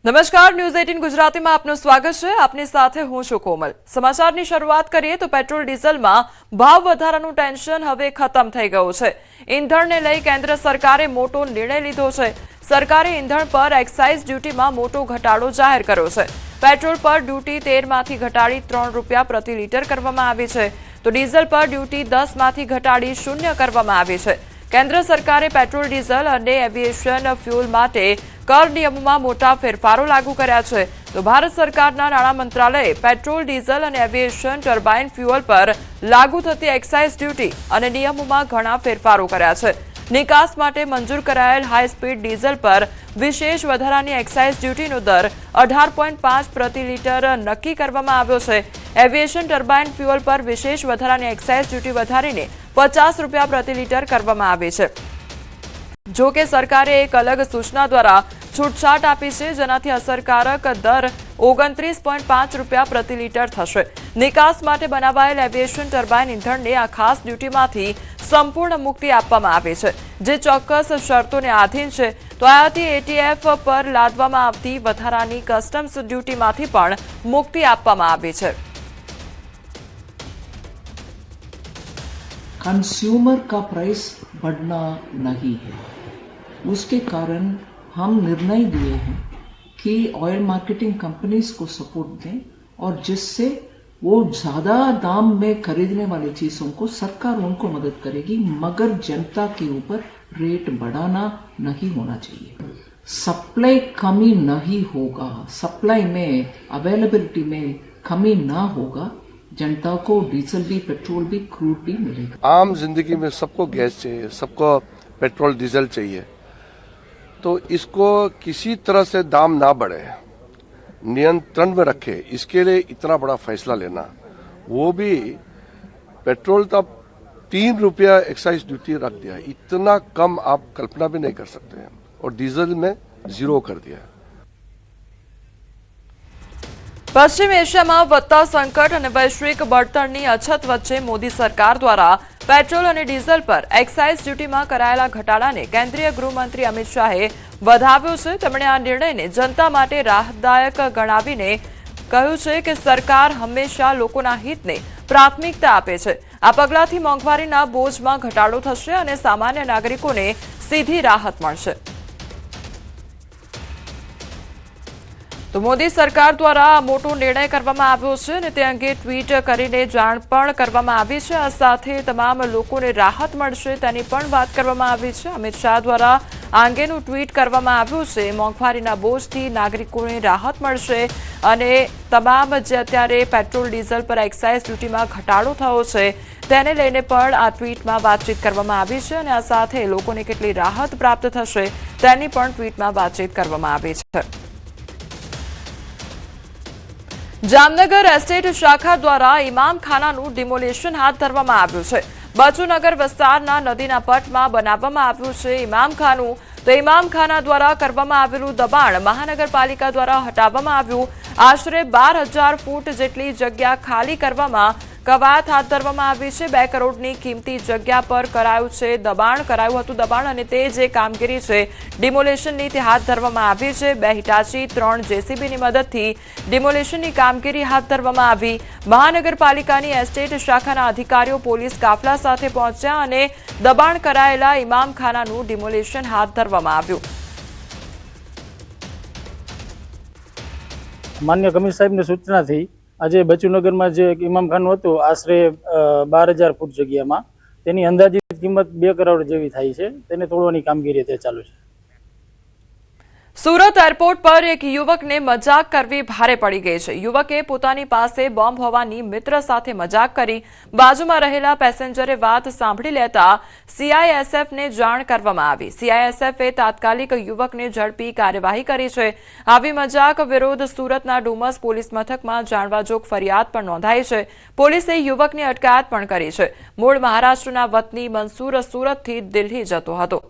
નમસ્કાર ન્યૂઝ 18 ગુજરાતીમાં આપનું સ્વાગત છે। આપની સાથે હું છું કોમલ। સમાચારની શરૂઆત કરીએ તો પેટ્રોલ ડીઝલમાં ભાવ વધારાનું ટેન્શન હવે ખતમ થઈ ગયું છે। ઈંધણને લઈ કેન્દ્ર સરકારે મોટો નિર્ણય લીધો છે। સરકારે ઈંધણ પર એક્સાઇઝ ડ્યુટીમાં મોટો ઘટાડો જાહેર કર્યો છે। પેટ્રોલ પર ડ્યુટી 13 માંથી ઘટાડી 3 રૂપિયા પ્રતિ લીટર કરવામાં આવી છે, તો ડીઝલ પર ડ્યુટી 10 માંથી ઘટાડી 0 કરવામાં આવી છે। કેન્દ્ર સરકારે પેટ્રોલ ડીઝલ અને એવિએશન ફ્યુઅલ માટે कर नियमों मोटा फेरफारों लागू कर्या छे। तो भारत सरकारना नाणां मंत्रालये पेट्रोल डीजल और एविएशन टर्बाइन फ्यूअल पर लागू थती एक्साइज ड्यूटी और नियमों घणा फेरफारों कर्या छे। निकास माटे मंजूर करायेल हाई स्पीड डीजल पर विशेष वधारानी एक्साइज ड्यूटीनो दर 18.5 प्रति लीटर नक्की करवामां आव्यो छे। एविएशन टर्बाइन फ्यूअल पर विशेष वधारानी एक्साइज ड्यूटी वधारीने 50 रूपिया प्रति लीटर करवामां आवी छे। जो कि सरकारे एक अलग सूचना द्वारा छूटछाट आपी है, जेनाथी असरकारक दर 29.5 रूपिया प्रति लीटर थशे। निकास माटे बनावायेल एविएशन टर्बाइन ईंधणने आ खास ड्यूटीमांथी संपूर्ण मुक्ति आपवामां आवी छे, जे चोक्कस शर्तोने आधीन छे। तो आयाती एटीएफ पर लादवामां आवती वधारानी कस्टम्स ड्यूटीमांथी पण मुक्ति आपवामां आवी छे। कंज्यूमर का प्राइस बढ़ना नहीं है, उसके कारण हम निर्णय लिए हैं कि ऑयल मार्केटिंग कंपनीज को सपोर्ट दें और जिससे वो ज़्यादा दाम में खरीदने वाली चीज़ों को सरकार उनको मदद करेगी, मगर जनता के ऊपर रेट बढ़ाना नहीं होना चाहिए। सप्लाई कमी नहीं होगा, सप्लाई में अवेलेबिलिटी में कमी ना होगा, जनता को डीजल भी पेट्रोल भी क्रूड भी मिलेगा। आम जिंदगी में सबको गैस चाहिए, सबको पेट्रोल डीजल चाहिए, तो इसको किसी तरह से दाम ना बढ़े, नियंत्रण में रखे, इसके लिए इतना बड़ा फैसला लेना, वो भी पेट्रोल तब 3 रुपया एक्साइज ड्यूटी रख दिया, इतना कम आप कल्पना भी नहीं कर सकते हैं, और डीजल में 0 कर दिया। पश्चिम एशिया में વધતા સંકટ અને વૈશ્વિક બળતણની અછત વચ્ચે મોદી સરકાર દ્વારા પેટ્રોલ અને ડીઝલ પર એક્સાઇઝ ડ્યુટીમાં કરાયેલા ઘટાડાને કેન્દ્રીય ગૃહમંત્રી અમિત શાહે વધાવ્યો છે। તેમણે આ નિર્ણયને જનતા માટે રાહતદાયક ગણાવીને કહ્યું છે કે સરકાર હંમેશા લોકોના હિતને પ્રાથમિકતા આપે છે। આ પગલાંથી મોંઘવારીના બોજમાં ઘટાડો થશે અને સામાન્ય નાગરિકોને સીધી રાહત મળશે। तो मोदी सरकार द्वारा मोटो निर्णय करवामां आव्यो छे अने ते अंगे ट्वीट करीने जाण पण करवामां आवी छे। आ साथे तमाम लोकोने राहत मळशे तेनी पण वात करवामां आवी छे। अमित शाह द्वारा आ अंगेनुं ट्वीट करवामां आव्युं छे। मोंघवारीना बोजथी नागरिकोने राहत मळशे अने तमाम जे अत्यारे पेट्रोल डीजल पर एक्साइज ड्यूटीमां घटाडो थयो छे तेने लईने पण आ ट्वीटमां वातचीत करवामां आवी छे अने आ साथे लोकोने केटली राहत प्राप्त थशे तेनी पण ट्वीटमां वातचीत करवामां आवी छे। जामनगर एस्टेट शाखा द्वारा इमाम खानाનું ડિમોલિશન હાથ ધરવામાં આવ્યું છે। બચુનગર વિસ્તારના નદીના પટમાં બનાવવામાં આવ્યું છે ઇમામખાનું। તો ઇમામખાના દ્વારા કરવામાં આવેલું દબાણ મહાનગરપાલિકા દ્વારા હટાવવામાં આવ્યું। આશરે 12,000 ફૂટ જેટલી જગ્યા ખાલી કરવામાં કવાયત હાથ ધરવામાં આવી છે। 2 કરોડની કિંમતી જગ્યા પર કરાયું છે દબાણ, કરાયું હતું દબાણ અને તે જે કામગીરી છે ડિમોલિશનની તે હાથ ધરવામાં આવી છે। 2 હિટાચી 3 જેસીબીની મદદથી ડિમોલિશનની કામગીરી હાથ ધરવામાં આવી। મહાનગરપાલિકાની એસ્ટેટ શાખાના અધિકારીઓ પોલીસ કાફલા સાથે પહોંચ્યા અને દબાણ કરાયેલા ઇમામખાનાનું ડિમોલિશન હાથ ધરવામાં આવ્યું। માન્ય કમિશનર સાહેબની સૂચનાથી આજે બચુનગરમાં જે ઇમામખાનું હતું આશરે 12,000 ફૂટ જગ્યામાં તેની અંદાજિત કિંમત 2 કરોડ જેવી થાય છે, તેને તોડવાની કામગીરી તે ચાલુ છે। सूरत एरपोर्ट पर एक युवक ने मजाक करवी भारे पड़ी गई है। युवके पोतानी पासे बॉम्ब होवानी मित्र साथे मजाक करी। बाजुमां रहेला पेसेंजरे वात सांभળી लेता सीआईएसएफ ने जाण करवामां आवी। सीआईएसएफे तात्कालिक युवकने झड़पी कार्यवाही करी है। आवी मजाक विरुद्ध सूरतना डुमस पोलीस मथकमां जाणवाजोग फरियाद पण नोंधाई है। पोलीसे युवकनी अटकायत पण करी है। मूळ महाराष्ट्રના વતની મંસૂર सूरतथी दिल्ही जतो हतो।